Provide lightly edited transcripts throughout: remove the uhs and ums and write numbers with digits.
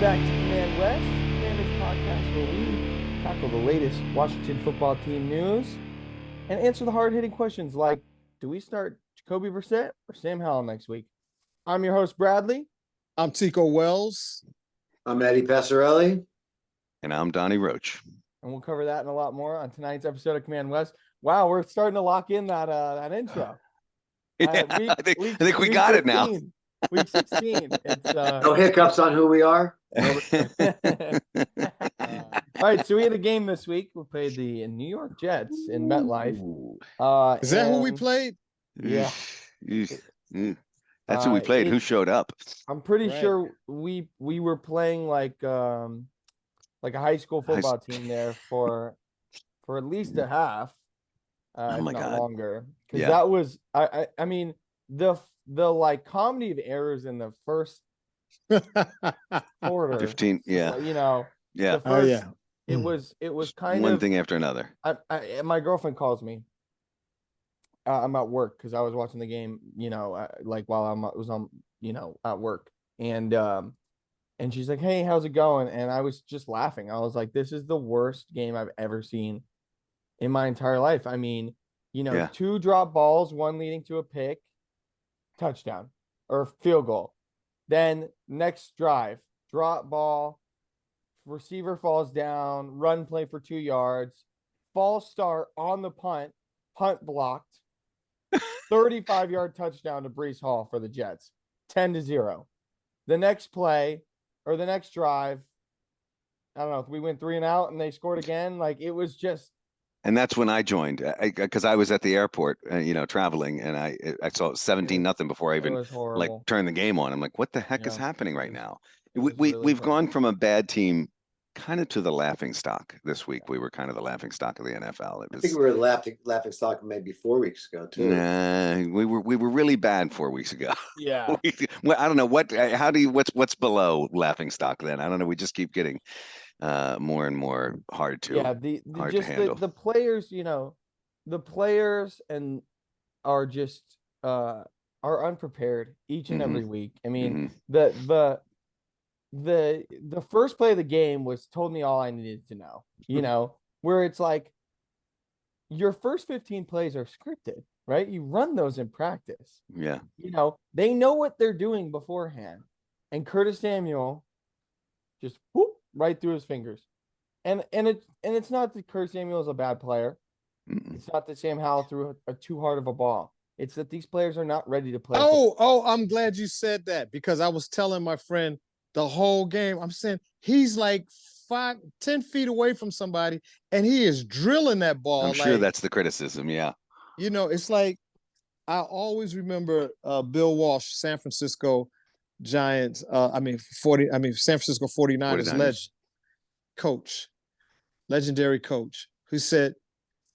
back to Command West, Commanders podcast, where we tackle the latest Washington football team news and answer the hard-hitting questions like, do we start Jacoby Brissette or Sam Howell next week? I'm your host, Bradley. I'm Tico Wells. I'm Eddie Passarelli. And I'm Donnie Roach. And we'll cover that and a lot more on tonight's episode of Command West. Wow, we're starting to lock in that intro. Yeah, I think we got 15. It now. Week 16. It's no hiccups on who we are. All right, so we had a game this week. We played the New York Jets in MetLife. Is that who we played? Yeah. That's who we played. Who showed up? I'm pretty sure we were playing like a high school football team there for at least a half. Oh my God. Longer. Because that was I mean the like comedy of errors in the first quarter. 15, yeah. You know, yeah. First, it was kind one of thing after another. My girlfriend calls me. I'm at work because I was watching the game, you know, like while I was on, you know, at work, and she's like, "Hey, how's it going?" And I was just laughing. I was like, "This is the worst game I've ever seen in my entire life." I mean, you know, 2 drop balls, 1 leading to a pick, touchdown or field goal. Then next drive, drop ball, receiver falls down, run play for 2 yards, false start on the punt blocked, 35-yard touchdown to Breece Hall for the Jets, 10-0. The next play or the next drive, I don't know, we went 3 and out and they scored again. Like it was just. And that's when I joined because I was at the airport, you know, traveling, and I saw 17-0 before I even like turned the game on. I'm like, what the heck is happening right now? We've gone from a bad team kind of to the laughing stock this week. We were kind of the laughing stock of the NFL. I think we were laughing stock maybe 4 weeks ago too. Nah, we were really bad 4 weeks ago. Yeah. I don't know what's below laughing stock then. I don't know. We just keep getting more and more hard to handle. The players, you know, the players and are just are unprepared each and every week. I mean, the first play of the game told me all I needed to know, you know, where it's like your first 15 plays are scripted, right? You run those in practice. Yeah. You know, they know what they're doing beforehand. And Curtis Samuel just whoop right through his fingers. And it's not that Curtis Samuel is a bad player. It's not that Sam Howell threw a too hard of a ball. It's that these players are not ready to play. Oh, I'm glad you said that because I was telling my friend the whole game. I'm saying he's like 10 feet away from somebody and he is drilling that ball. I'm sure that's the criticism. Yeah. You know, it's like I always remember Bill Walsh, San Francisco Giants. San Francisco 49ers legendary coach, who said,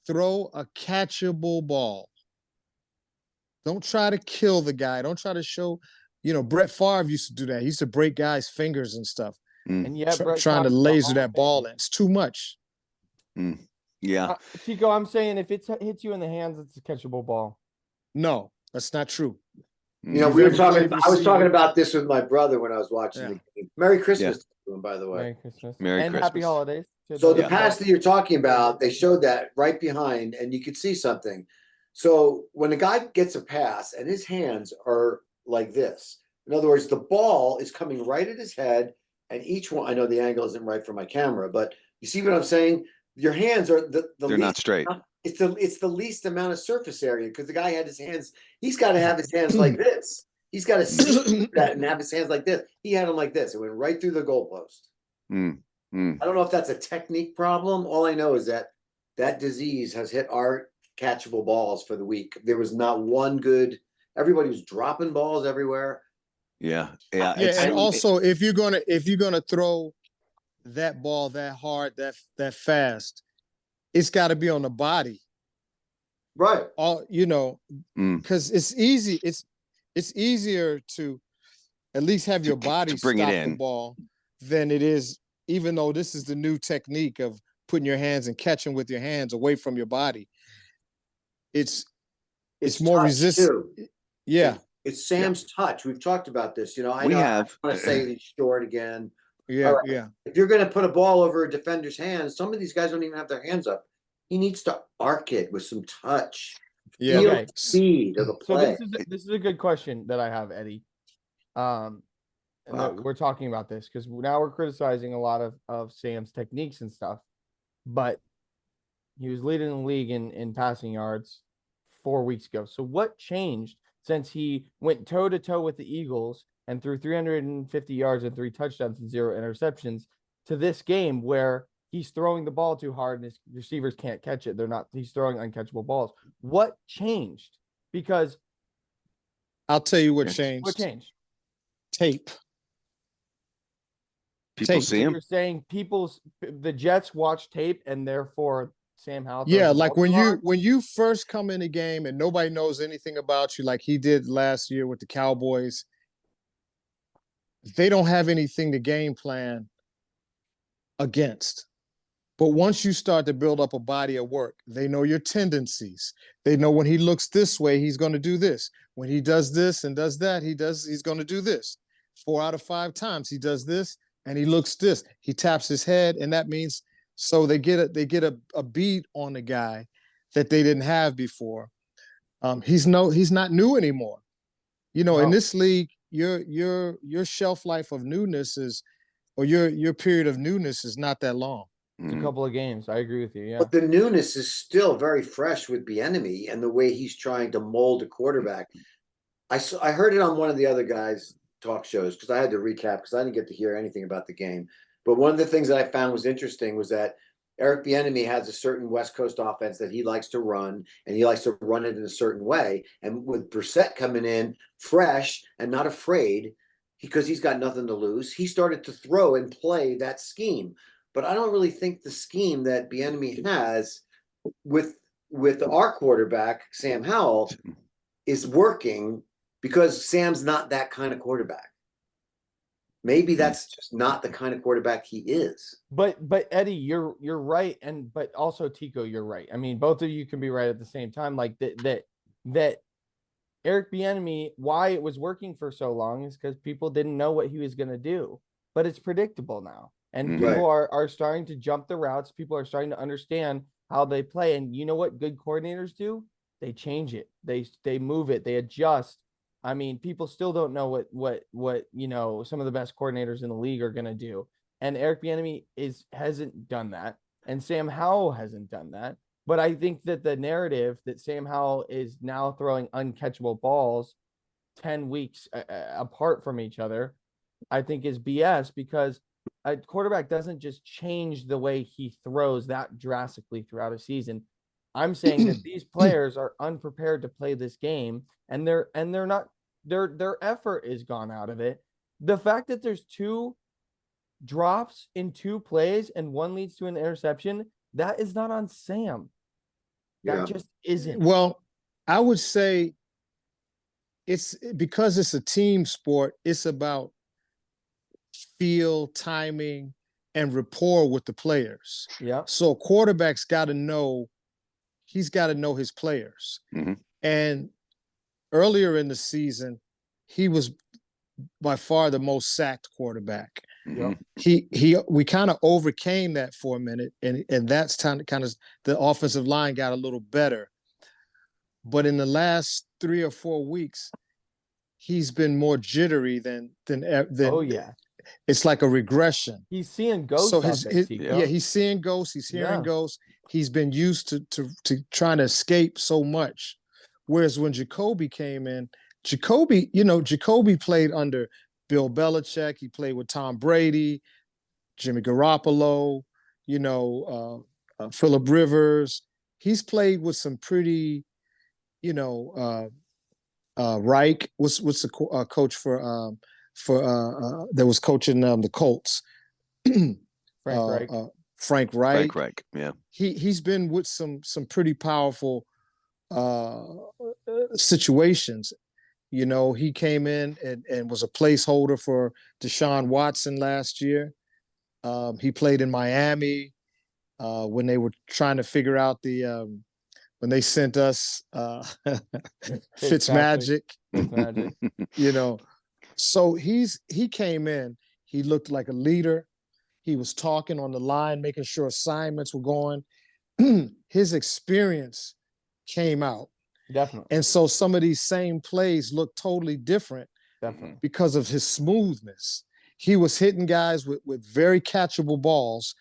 "Throw a catchable ball. Don't try to kill the guy. Don't try to show." You know, Brett Favre used to do that. He used to break guys' fingers and stuff. And trying to laser that ball in. It's too much. Yeah. Tico, I'm saying if it hits you in the hands, it's a catchable ball. No, that's not true. You know, I was talking about this with my brother when I was watching the game. Merry Christmas to him, by the way. Merry Christmas. And happy holidays. So the pass that you're talking about, they showed that right behind, and you could see something. So when a guy gets a pass and his hands are like this, in other words, the ball is coming right at his head, and each one, I know the angle isn't right for my camera, but you see what I'm saying? Your hands are they're not straight. It's the least amount of surface area because the guy had his hands. He's got to have his hands like this. He's got to see that and have his hands like this. He had them like this. It went right through the goalpost. I don't know if that's a technique problem. All I know is that disease has hit our catchable balls for the week. There was not one good. Everybody was dropping balls everywhere. Yeah. And also, if you're gonna throw that ball that hard, that fast, it's got to be on the body, right? Because it's easy. It's easier to at least have your body bring stop it in the ball than it is. Even though this is the new technique of putting your hands and catching with your hands away from your body, it's more resistant. Yeah. It's Sam's touch. We've talked about this. You know, I want to say he's short again, Yeah, All right. yeah. If you're going to put a ball over a defender's hands, some of these guys don't even have their hands up. He needs to arc it with some touch. Yeah. Feel Okay. the speed of the So play. this is a good question that I have, Eddie. And that we're talking about this because now we're criticizing a lot of Sam's techniques and stuff, but he was leading the league in passing yards 4 weeks ago. So what changed since he went toe to toe with the Eagles and threw 350 yards and 3 touchdowns and 0 interceptions to this game where he's throwing the ball too hard and his receivers can't catch it? He's throwing uncatchable balls. What changed? Because I'll tell you what changed. What changed? Tape. People see him. You're saying the Jets watch tape and therefore Sam Howell. Yeah, like when you first come in the game and nobody knows anything about you, like he did last year with the Cowboys. They don't have anything to game plan against. But once you start to build up a body of work, they know your tendencies. They know when he looks this way, he's going to do this. When he does this and does that, he's going to do this. 4 out of 5 times he does this and he looks this. He taps his head, and that means so they get a beat on the guy that they didn't have before. He's not new anymore. You know, in this league, your shelf life of newness or your period of newness is not that long. It's a couple of games. I agree with you. Yeah. But the newness is still very fresh with Bieniemy and the way he's trying to mold a quarterback. I heard it on one of the other guys' talk shows because I had to recap because I didn't get to hear anything about the game. But one of the things that I found was interesting was that Eric Bieniemy has a certain West Coast offense that he likes to run, and he likes to run it in a certain way. And with Brissette coming in fresh and not afraid because he's got nothing to lose, he started to throw and play that scheme. But I don't really think the scheme that Bieniemy has with our quarterback, Sam Howell, is working because Sam's not that kind of quarterback. Maybe that's just not the kind of quarterback he is. But Eddie, you're right, but also Tico, you're right. I mean, both of you can be right at the same time. Like that Eric Bieniemy, why it was working for so long is because people didn't know what he was going to do. But it's predictable now. And people are starting to jump the routes. People are starting to understand how they play. And you know what good coordinators do? They change it. They move it. They adjust. I mean, people still don't know what some of the best coordinators in the league are going to do. And Eric Bieniemy hasn't done that. And Sam Howell hasn't done that. But I think that the narrative that Sam Howell is now throwing uncatchable balls 10 weeks apart from each other, I think is BS because a quarterback doesn't just change the way he throws that drastically throughout a season. I'm saying that these players are unprepared to play this game, and they're not. Their effort is gone out of it. The fact that there's 2 drops in 2 plays and 1 leads to an interception, that is not on Sam. That just isn't. Well, I would say it's because it's a team sport. It's about feel, timing, and rapport with the players. Yeah. So a quarterback's got to know. He's got to know his players. Mm-hmm. And earlier in the season, he was by far the most sacked quarterback. Mm-hmm. We kind of overcame that for a minute, and that's kind of the offensive line got a little better. But in the last 3 or 4 weeks, he's been more jittery than Oh yeah. It's like a regression. He's seeing ghosts. So he's seeing ghosts. He's hearing ghosts. He's been used to trying to escape so much. Whereas when Jacoby came in, Jacoby played under Bill Belichick. He played with Tom Brady, Jimmy Garoppolo, Phillip Rivers. He's played with some pretty, Reich was the coach for that was coaching the Colts. Frank Reich. Yeah. He's been with some pretty powerful situations. He came in and was a placeholder for Deshaun Watson last year. He played in Miami when they were trying to figure out when they sent us Fitzmagic. So he came in. He looked like a leader. He was talking on the line, making sure assignments were going. His experience came out. Definitely. And so some of these same plays look totally different Definitely. because of his smoothness. He was hitting guys with very catchable balls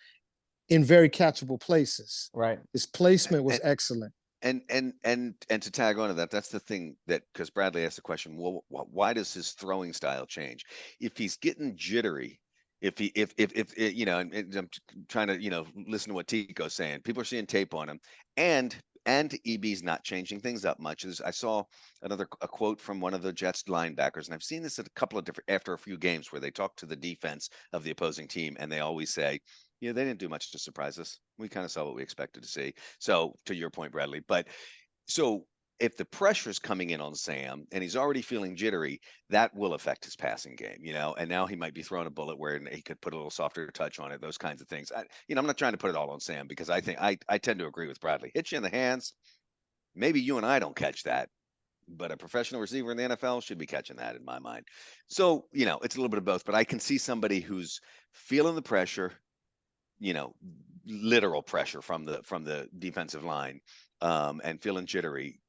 in very catchable places. Right. His placement was excellent. And to tag on to that, that's the thing that, because Bradley asked the question, well, why does his throwing style change? If he's getting jittery, if you know, and I'm trying to, you know, listen to what Tico's saying. People are seeing tape on him, and EB's not changing things up much. I saw a quote from one of the Jets linebackers, and I've seen this at a couple of different, after a few games, where they talk to the defense of the opposing team, and they always say, yeah, they didn't do much to surprise us. We kind of saw what we expected to see. So to your point, Bradley, but so if the pressure's coming in on Sam and he's already feeling jittery, that will affect his passing game, you know, and now he might be throwing a bullet where he could put a little softer touch on it, those kinds of things. You know, I'm not trying to put it all on Sam, because I think I tend to agree with Bradley. Hit you in the hands. Maybe you and I don't catch that, but a professional receiver in the NFL should be catching that, in my mind. So, you know, it's a little bit of both, but I can see somebody who's feeling the pressure, you know, literal pressure from the defensive line, and feeling jittery,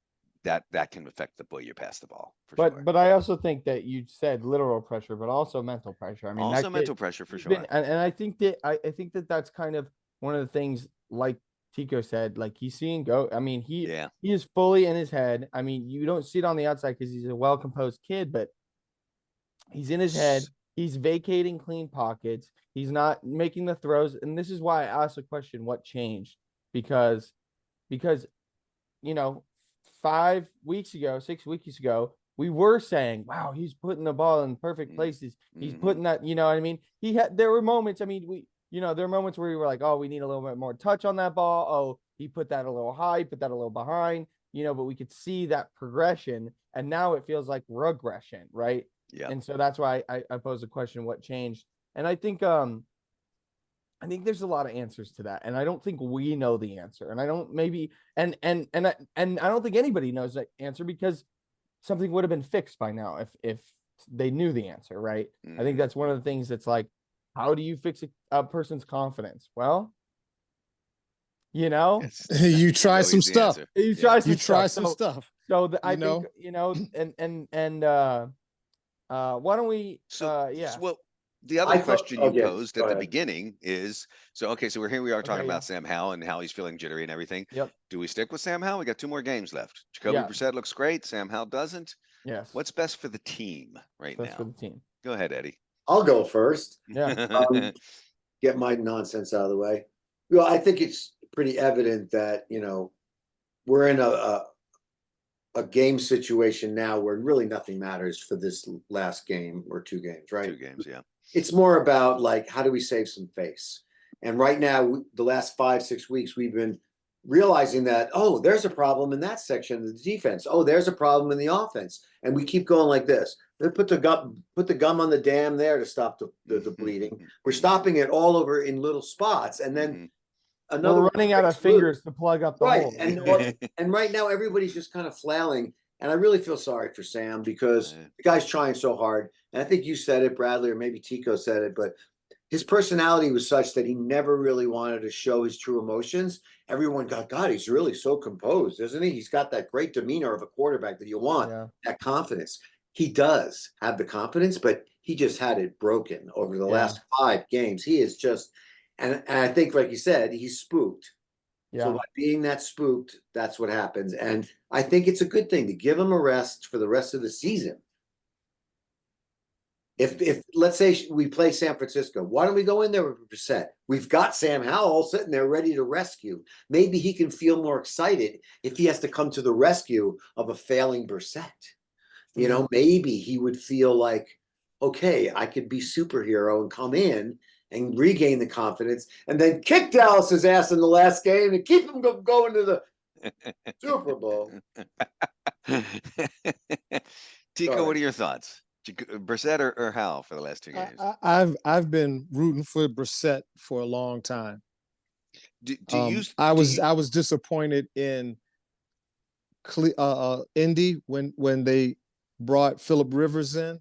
that can affect the way you pass the ball. But I also think that you said literal pressure, but also mental pressure. I mean, also mental pressure for sure. And I think that I think that that's kind of one of the things, like Tico said, like he's seeing go. I mean, he is fully in his head. I mean, you don't see it on the outside because he's a well-composed kid, but he's in his head. He's vacating clean pockets. He's not making the throws. And this is why I asked the question, what changed? Because, you know, 5 weeks ago, 6 weeks ago, we were saying, wow, he's putting the ball in perfect places. He's putting that, you know what I mean? There were moments, I mean, there were moments where we were like, oh, we need a little bit more touch on that ball. Oh, he put that a little high, put that a little behind, you know, but we could see that progression. And now it feels like regression, right? Yeah. And so that's why I posed the question, what changed? And I think there's a lot of answers to that. And I don't think we know the answer. And I don't and I don't think anybody knows that answer, because something would have been fixed by now if they knew the answer, right? I think that's one of the things that's like, how do you fix a person's confidence? Well, you know, you try some stuff. You try some stuff. So I think, you know, and why don't we? Well, the other question you posed at the beginning is, so we are talking about Sam Howell and how he's feeling jittery and everything. Yep. Do we stick with Sam Howell? We got 2 more games left. Jacoby Brissette looks great. Sam Howell doesn't. Yes. What's best for the team now? Best for the team. Go ahead, Eddie. I'll go first. Yeah. Get my nonsense out of the way. Well, I think it's pretty evident that, you know, we're in a game situation now where really nothing matters for this last game or 2 games, right? 2 games, yeah. It's more about, like, how do we save some face? And right now, the last 5-6 weeks, we've been realizing that, oh, there's a problem in that section of the defense. Oh, there's a problem in the offense. And we keep going like this. They put the gum on the dam there to stop the bleeding. We're stopping it all over in little spots. And then we're running out of fingers to plug up the hole. And right now, everybody's just kind of flailing. And I really feel sorry for Sam, because the guy's trying so hard. And I think you said it, Bradley, or maybe Tico said it, but his personality was such that he never really wanted to show his true emotions. Everyone got, God, he's really so composed, isn't he? He's got that great demeanor of a quarterback that you want, that confidence. He does have the confidence, but he just had it broken over the last 5 games. He is just, and I think, like you said, he's spooked. So by being that spooked, that's what happens. And I think it's a good thing to give him a rest for the rest of the season. If let's say we play San Francisco, why don't we go in there with Brissette? We've got Sam Howell sitting there ready to rescue. Maybe he can feel more excited if he has to come to the rescue of a failing Brissette. You know, maybe he would feel like, okay, I could be superhero and come in and regain the confidence, and then kick Dallas's ass in the last game and keep him going to the Super Bowl. Tico, what are your thoughts? Brissette or Howell for the last 2 games? I've been rooting for Brissette for a long time. I was disappointed in Indy when they brought Phillip Rivers in,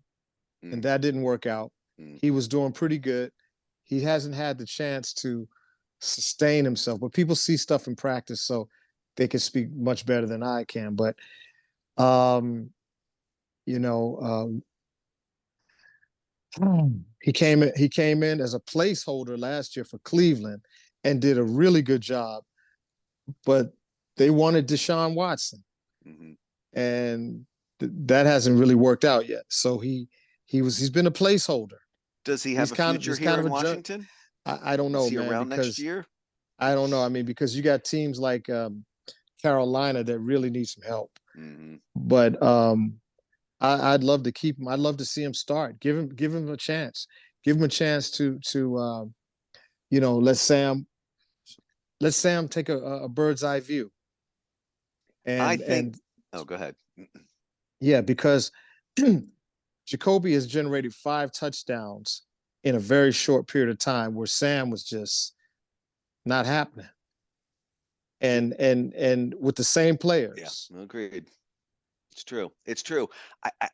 and that didn't work out. he was doing pretty good. He hasn't had the chance to sustain himself, but people see stuff in practice, so they can speak much better than I can. But you know, he came in as a placeholder last year for Cleveland and did a really good job. But they wanted Deshaun Watson, and that hasn't really worked out yet. So he's been a placeholder. Does he have a future here in Washington? I don't know, Is he man. around because next year? I don't know. I mean, because you got teams like Carolina that really need some help. But I'd love to keep him. I'd love to see him start. Give him a chance. Give him a chance to you know, let Sam take a bird's eye view. Oh, go ahead. Yeah, because Jacoby has generated 5 touchdowns in a very short period of time, where Sam was just not happening. And with the same players. Yeah, agreed. It's true. It's true.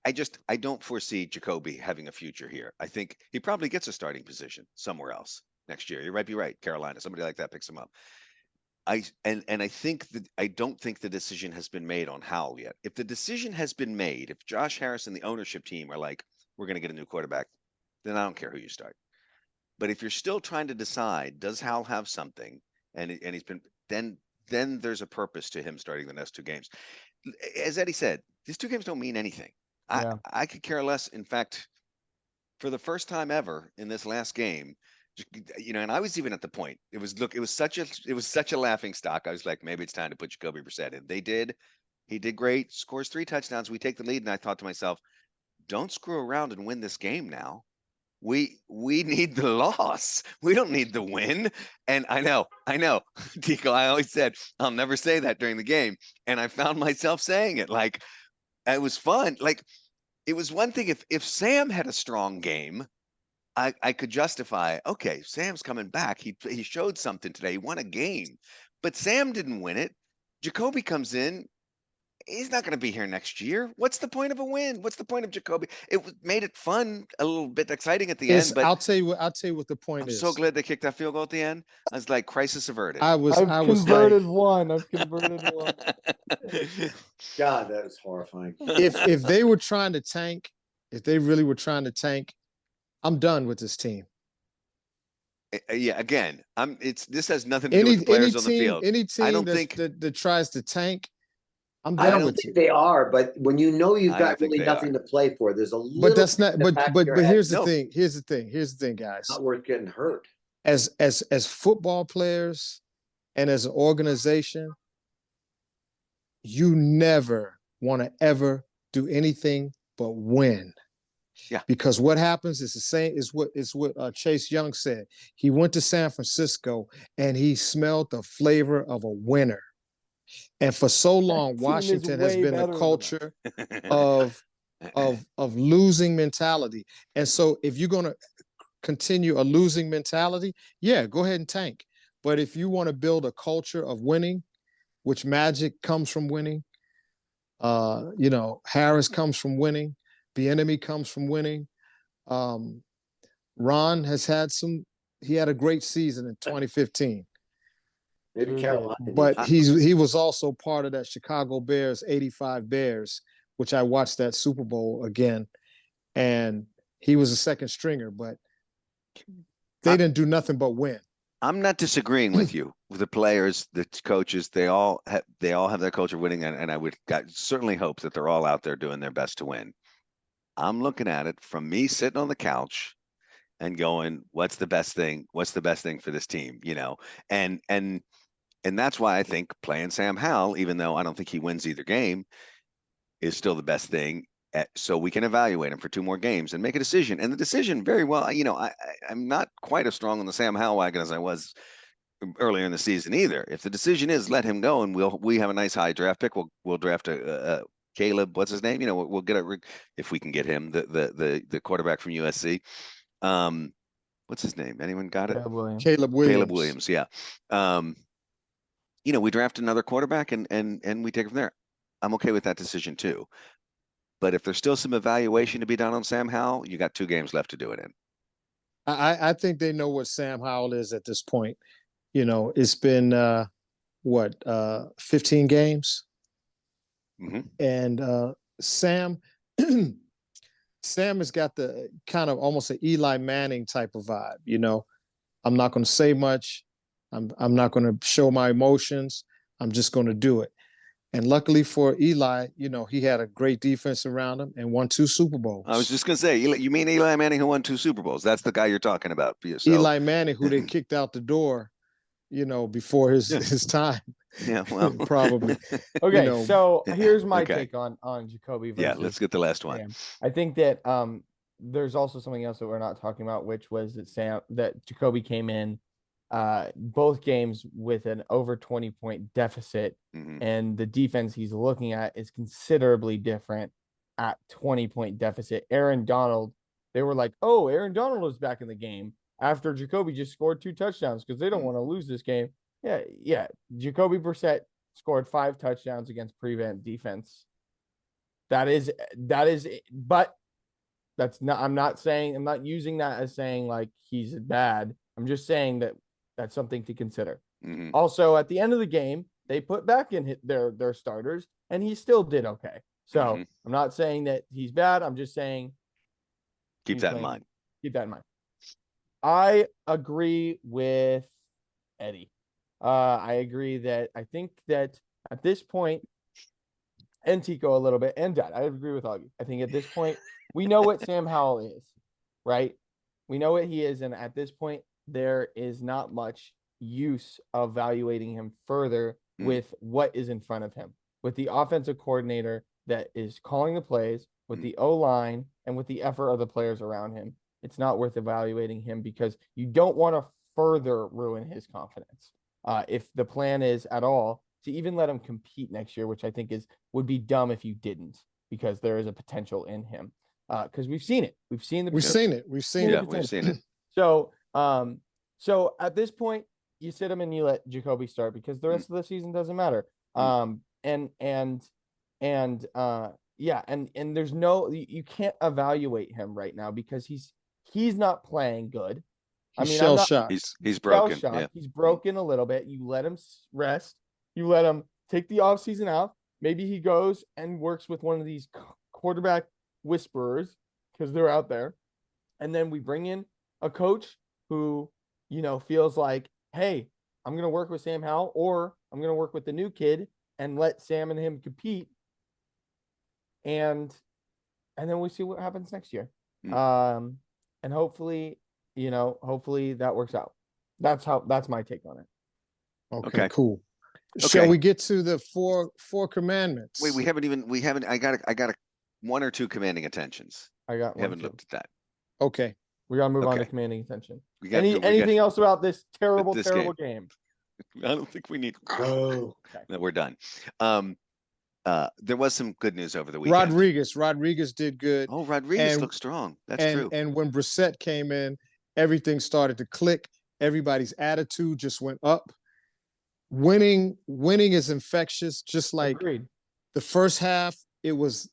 I don't foresee Jacoby having a future here. I think he probably gets a starting position somewhere else next year. You might be right. Carolina, somebody like that picks him up. I think that I don't think the decision has been made on Howell yet. If the decision has been made, if Josh Harris and the ownership team are like, we're going to get a new quarterback, then I don't care who you start. But if you're still trying to decide, does Howell have something, and he's been, then there's a purpose to him starting the next 2 games. As Eddie said, these 2 games don't mean anything. I could care less. In fact, for the first time ever in this last game, you know, and I was even at the point, it was such a laughing stock. I was like, maybe it's time to put Jacoby Brissette in. He did great, scores 3 touchdowns. We take the lead. And I thought to myself, don't screw around and win this game now. We need the loss. We don't need the win. And I know, Tico, I always said, I'll never say that during the game. And I found myself saying it. Like, it was fun. Like, it was one thing if Sam had a strong game, I could justify, okay, Sam's coming back. He showed something today. He won a game. But Sam didn't win it. Jacoby comes in. He's not going to be here next year. What's the point of a win? What's the point of Jacoby? It made it fun, a little bit exciting at the end. But I'll tell you what the point is. I'm so glad they kicked that field goal at the end. I was like, crisis averted. I've converted one. God, that was horrifying. If they were trying to tank, if they really were trying to tank, I'm done with this team. Yeah, again, this has nothing to do with the players on the field. Any team that tries to tank, I'm done I don't with think they are, but when you know you've got really nothing to play for, there's a little. But that's not. But here's the thing. Here's the thing, guys. Not worth getting hurt. As football players, and as an organization, you never want to ever do anything but win. Yeah. Because what happens is the same is what Chase Young said. He went to San Francisco and he smelled the flavor of a winner. And for so long, Washington has been a culture of losing mentality. And so if you're going to continue a losing mentality, yeah, go ahead and tank. But if you want to build a culture of winning, which Magic comes from winning, you know, Harris comes from winning, Bieniemy comes from winning. Ron has had he had a great season in 2015. Maybe Carolina. But he was also part of that Chicago Bears, 85 Bears, which I watched that Super Bowl again. And he was a second stringer, but they didn't do nothing but win. I'm not disagreeing with you. With the players, the coaches, they all have their culture of winning, and I would certainly hope that they're all out there doing their best to win. I'm looking at it from me sitting on the couch and going, what's the best thing? What's the best thing for this team? You know, and that's why I think playing Sam Howell, even though I don't think he wins either game, is still the best thing. So we can evaluate him for 2 more games and make a decision. And the decision, very well, you know, I'm not quite as strong on the Sam Howell wagon as I was earlier in the season either. If the decision is let him go and we have a nice high draft pick, we'll draft a Caleb, what's his name? You know, we'll get if we can get him, the quarterback from USC. What's his name? Anyone got it? Caleb Williams. Caleb Williams, yeah. You know, we draft another quarterback and we take it from there. I'm okay with that decision too. But if there's still some evaluation to be done on Sam Howell, you got 2 games left to do it in. I think they know what Sam Howell is at this point. You know, it's been 15 games, and Sam Sam has got the kind of almost an Eli Manning type of vibe. You know, I'm not going to say much. I'm not going to show my emotions. I'm just going to do it. And luckily for Eli, you know, he had a great defense around him and won 2 Super Bowls. I was just going to say, you mean Eli Manning who won 2 Super Bowls? That's the guy you're talking about. So. Eli Manning, who they kicked out the door, you know, before his time. Yeah, well, probably. Okay, you know. So here's my take on Jacoby. Yeah, let's get the last one. I think that there's also something else that we're not talking about, which was that Jacoby came in both games with an over 20-point deficit, and the defense he's looking at is considerably different at 20-point deficit. Aaron Donald, they were like, oh, Aaron Donald is back in the game after Jacoby just scored 2 touchdowns because they don't want to lose this game. Yeah. Jacoby Brissette scored 5 touchdowns against prevent defense. That is, but that's not, I'm not using that as saying like he's bad. I'm just saying that that's something to consider. Also, at the end of the game, they put back in their starters, and he still did okay. So I'm not saying that he's bad. I'm just saying keep that in mind. Keep that in mind. I agree with Eddie. I agree that I think that at this point, and Tico a little bit, and Dad, I agree with all of you. I think at this point, we know what Sam Howell is, right? We know what he is, and at this point, there is not much use of evaluating him further with what is in front of him, with the offensive coordinator that is calling the plays, with the O-line, and with the effort of the players around him. It's not worth evaluating him because you don't want to further ruin his confidence. If the plan is at all to even let him compete next year, which I think would be dumb if you didn't, because there is a potential in him. Because we've seen it. We've seen it. We've seen it. So at this point, you sit him and you let Jacoby start because the rest of the season doesn't matter. And there's you can't evaluate him right now because he's not playing good. He's shell-shocked. He's broken. Yeah. He's broken a little bit. You let him rest. You let him take the offseason out. Maybe he goes and works with one of these quarterback whisperers because they're out there. And then we bring in a coach who, you know, feels like, hey, I'm going to work with Sam Howell, or I'm going to work with the new kid and let Sam and him compete. And then we see what happens next year. And hopefully that works out. That's my take on it. Okay. Cool. Okay. Shall we get to the four commandments? Wait, we haven't. I got 1 or 2 commanding attentions. I got one. Haven't looked at that. Okay. We gotta move on to commanding attention. Anything else about this terrible game? I don't think we need. Oh, No, we're done. There was some good news over the weekend. Rodriguez did good. Oh, Rodriguez looked strong. That's true. And when Brissette came in, everything started to click. Everybody's attitude just went up. Winning is infectious. Just like the first half, it was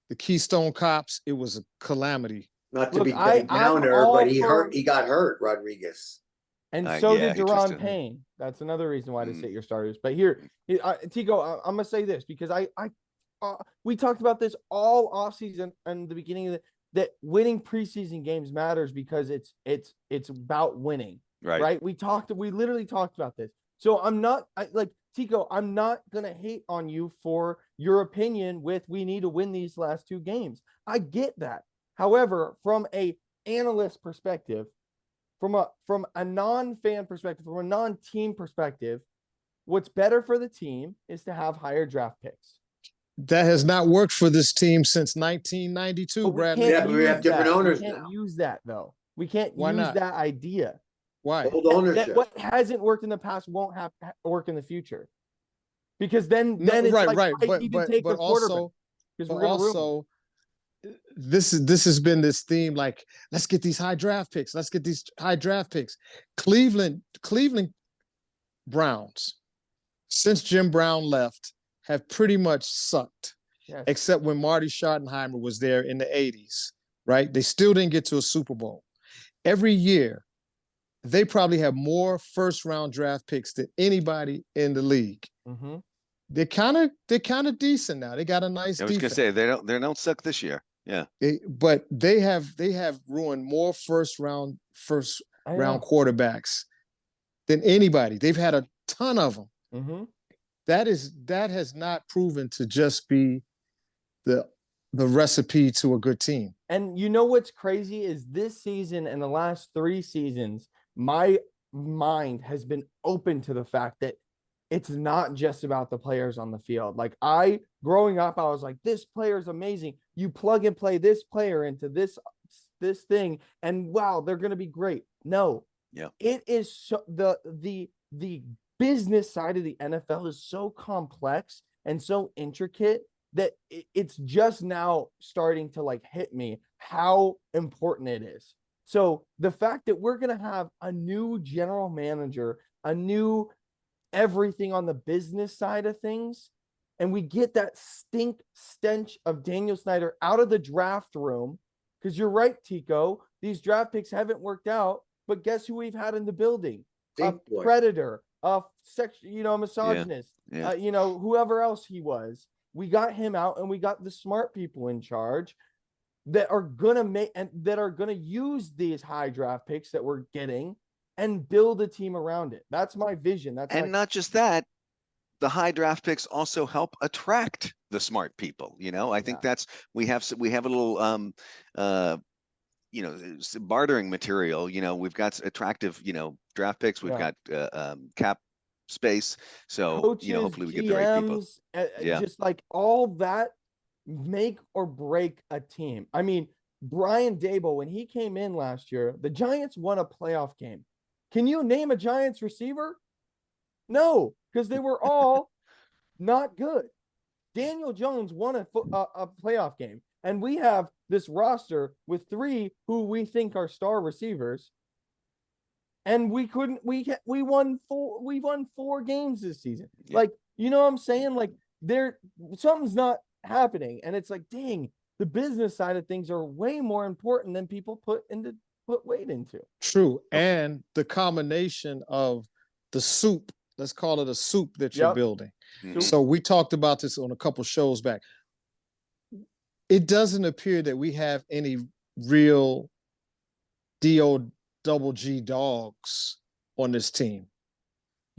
the Keystone Cops. It was a calamity. Not to be downer, but he got hurt, Rodriguez. And so did Deron Payne. That's another reason why to sit your starters. But here, Tico, I'm gonna say this because we talked about this all offseason and the beginning of that winning preseason games matters because it's about winning. Right. We literally talked about this. So I'm not Tico, I'm not gonna hate on you for your opinion with we need to win these last 2 games. I get that. However, from a analyst perspective, from a non-fan perspective, from a non-team perspective, what's better for the team is to have higher draft picks. That has not worked for this team since 1992, Bradley. Yeah, but we have different owners now. We can't use that, though. We can't use that idea. Why? Old ownership. What hasn't worked in the past won't have work in the future. Because then it's right. But also, this has been this theme, like, let's get these high draft picks. Cleveland Browns, since Jim Brown left, have pretty much sucked, except when Marty Schottenheimer was there in the 80s, right? They still didn't get to a Super Bowl. every year, they probably have more first-round draft picks than anybody in the league. Mm-hmm. They're kind of decent now. They got a nice I was defense. gonna say they don't suck this year. Yeah. But they have ruined more first round quarterbacks than anybody. They've had a ton of them. Mm-hmm. That has not proven to just be the recipe to a good team. And you know what's crazy is this season and the last 3 seasons, my mind has been open to the fact that it's not just about the players on the field. Like growing up, I was like, this player is amazing. You plug and play this player into this thing, and wow, they're going to be great. No, yeah, it is so the business side of the NFL is so complex and so intricate that it's just now starting to like hit me how important it is. So the fact that we're going to have a new general manager, a new everything on the business side of things, and we get that stench of Daniel Snyder out of the draft room, because you're right, Tico, these draft picks haven't worked out, but guess who we've had in the building? A predator, a misogynist, whoever else he was. We got him out, and we got the smart people in charge that are gonna use these high draft picks that we're getting and build a team around it. That's my vision. Not just that, the high draft picks also help attract the smart people. I think we have a little bartering material. We've got attractive draft picks. We've got cap space. So coaches, hopefully we get the right people. Just like all that make or break a team. I mean, Brian Daboll, when he came in last year, the Giants won a playoff game. Can you name a Giants receiver? No, because they were all not good. Daniel Jones won a playoff game, and we have this roster with 3 who we think are star receivers, and we won 4 games this season. Yeah. Like, you know what I'm saying? Like, something's not happening, and it's like, dang, the business side of things are way more important than people put weight into. True. And the combination of the soup, let's call it a soup that you're building. Mm-hmm. So we talked about this on a couple shows back. It doesn't appear that we have any real D-O-double-G dogs on this team.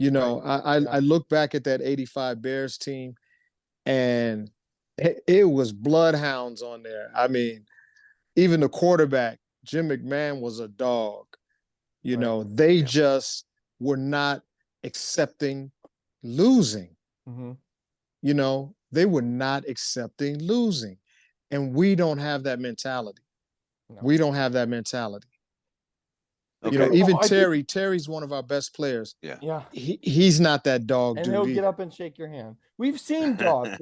I look back at that 85 Bears team, and it was bloodhounds on there. I mean, even the quarterback, Jim McMahon, was a dog. They just were not accepting losing. Mm-hmm. They were not accepting losing. And we don't have that mentality. No. We don't have that mentality. Okay. Even Terry's one of our best players. Yeah. He's not that dog, and dude. He'll get up and shake your hand. We've seen dog.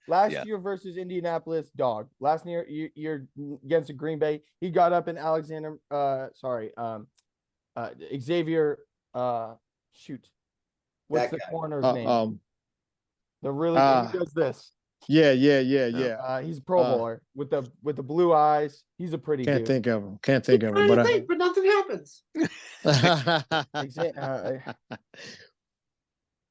Last year versus Indianapolis, dog. Last year against the Green Bay, he got up and Xavier. What's the corner's name? He does this. Yeah. He's a Pro Bowler with the blue eyes. He's a pretty dude. Can't think of him. But nothing happens.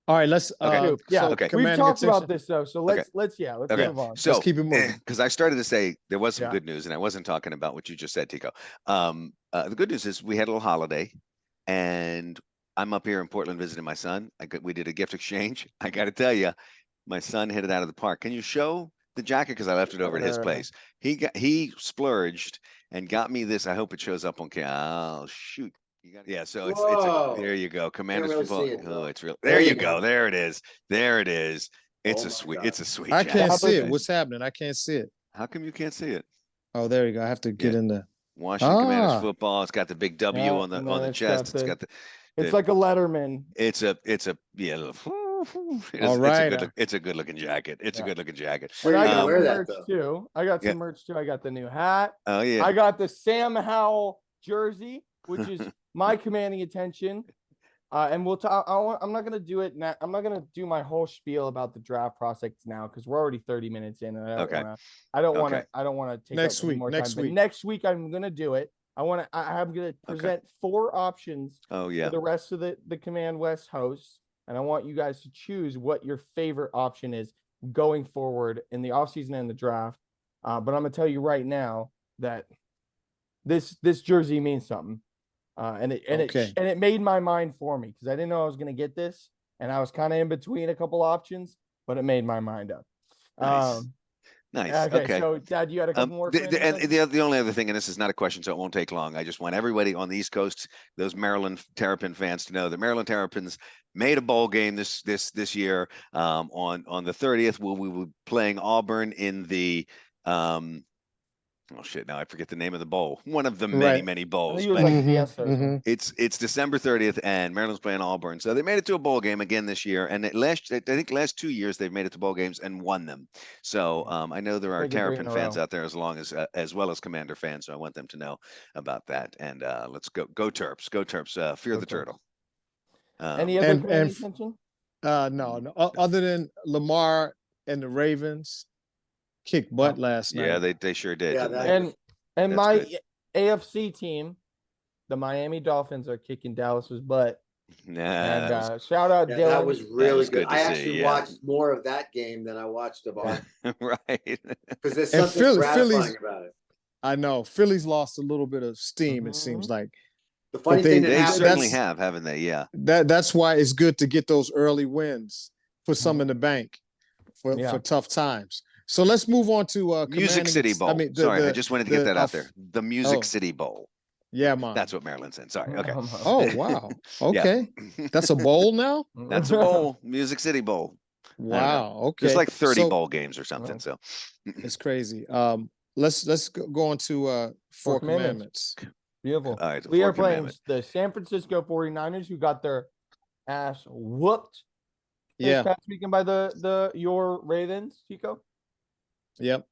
All right, let's We've talked about this though, so let's move on. So let's keep it moving. Because I started to say there was some good news, and I wasn't talking about what you just said, Tico. The good news is we had a little holiday, and I'm up here in Portland visiting my son. We did a gift exchange. I got to tell you, my son hit it out of the park. Can you show the jacket? Because I left it over at his place. He splurged and got me this. I hope it shows up on camera. Oh shoot! So it's there you go. Commanders football. It's real. There you go. There it is. It's a sweet. It's a sweet. I can't see it. What's happening? I can't see it. How come you can't see it? Oh, there you go. I have to get in the Washington Commanders football. It's got the big W on the chest. It's got the. It's like a Letterman. It's a All right. It's a good looking jacket. It's a good looking jacket. And I got merch too. I got some merch too. I got the new hat. Oh yeah. I got the Sam Howell jersey, which is my commanding attention. And we'll talk. I'm not gonna do it now. I'm not gonna do my whole spiel about the draft process now because we're already 30 minutes in, and I don't want to take next up week. any more next time. week. But next week I'm gonna do it. I'm going to present 4 options Oh, for yeah. the rest of the Command West hosts. And I want you guys to choose what your favorite option is going forward in the offseason and the draft. But I'm going to tell you right now that this jersey means something. And it made my mind for me because I didn't know I was going to get this. And I was kind of in between a couple options, but it made my mind up. Nice. Nice. Okay. So, Dad, you had a couple more. The only other thing, and this is not a question, so it won't take long. I just want everybody on the East Coast, those Maryland Terrapin fans, to know that Maryland Terrapins made a bowl game this year. On the 30th, we will be playing Auburn in the oh shit! Now I forget the name of the bowl. One of the many bowls. But it's December 30th, and Maryland's playing Auburn. So they made it to a bowl game again this year. And I think last 2 years they've made it to bowl games and won them. So I know there are Terrapin fans out there as well as Commander fans. So I want them to know about that. And let's go Terps, go Terps. Fear the turtle. Any other attention? No. Other than Lamar and the Ravens. Kicked butt last night. Yeah, they sure did. Yeah, and my AFC team, the Miami Dolphins, are kicking Dallas's butt. Nah, and shout out Dylan. That was really good. I actually watched more of that game than I watched of ours. Right. Because there's something gratifying about it. I know. Philly's lost a little bit of steam, it seems like. The funny thing they certainly have, haven't they? Yeah. That's why it's good to get those early wins, put some in the bank for tough times. So let's move on to Music City Bowl. I just wanted to get that out there. The Music City Bowl. Yeah, man. That's what Maryland's in. Sorry. Okay. Oh, wow. Okay. That's a bowl now? That's a bowl. Music City Bowl. Wow. Okay. There's like 30 bowl games or something. So it's crazy. Let's go on to Four Commandments. Beautiful. All right, we are playing the San Francisco 49ers, who got their ass whooped this past weekend by your Ravens, Chico. Yep.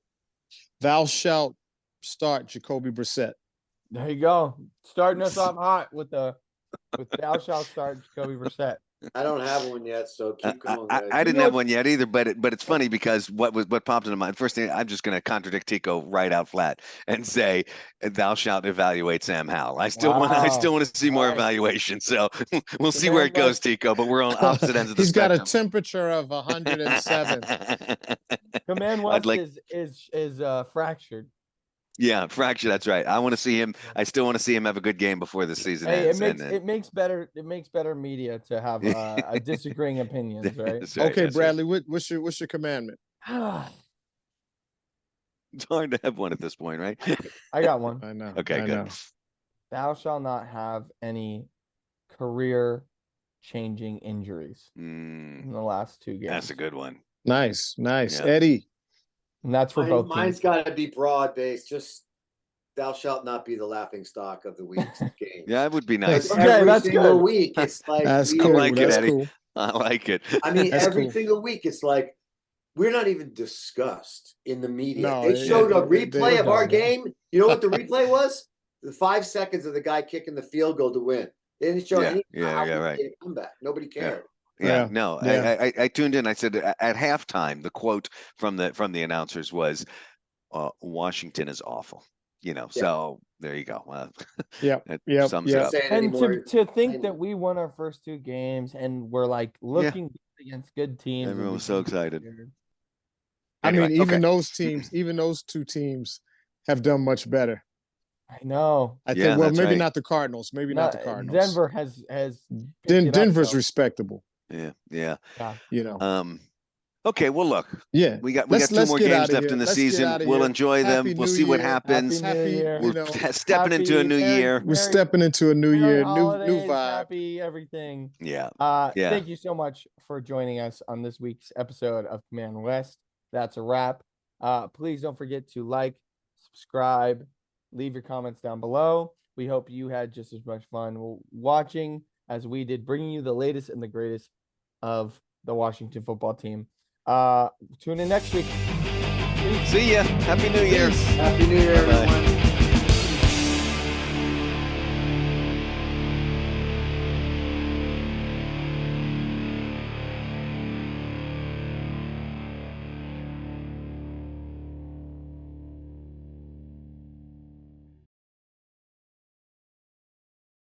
Thou shalt start Jacoby Brissette. There you go. Starting us off hot with thou shalt start Jacoby Brissette. I don't have one yet, so keep going. I didn't have one yet either, but it's funny because what popped into mind first thing, I'm just going to contradict Tico right out flat and say thou shalt evaluate Sam Howell. I still want to see more evaluation. So we'll see where it goes, Tico. But we're on opposite ends of the spectrum. He's got a temperature of 107. Command West is fractured. Yeah, fracture. That's right. I want to see him. I still want to see him have a good game before the season ends. It makes better media to have disagreeing opinions, right? Right, okay, Bradley, what's your commandment? It's hard to have one at this point, right? I got one. I know. Okay, good. Thou shalt not have any career-changing injuries in the last 2 games. That's a good one. Nice. Yeah. Eddie. And that's for both Mine's teams. got to be broad-based. Just thou shalt not be the laughing stock of the week's game. Yeah, it would be nice. Every single week, it's like that's cool. I like it, Eddie. Cool. I like it. I mean, every single week, it's like we're not even discussed in the media. No, they showed a replay of our game. You know what the replay was? The 5 seconds of the guy kicking the field goal to win. They didn't show any comeback. Nobody cared. I tuned in. I said at halftime, the quote from the announcers was, "Washington is awful." So there you go. Sums it up. And to think that we won our first 2 games and we're like looking against good teams. Everyone was so excited. Anyway, even those 2 teams have done much better. I know. I think maybe not the Cardinals. Maybe not the Cardinals. Denver has Denver's respectable. Yeah. Okay, well, look. Yeah, we got 2 more games left in the season. We'll enjoy them. We'll see what happens. We're stepping into a new year. We're stepping into a new year, new vibe. Happy everything. Yeah. Thank you so much for joining us on this week's episode of Command West. That's a wrap. Please don't forget to like, subscribe, leave your comments down below. We hope you had just as much fun watching as we did, bringing you the latest and the greatest of the Washington football team. Tune in next week. See ya. Happy New Year. Happy New Year, everyone.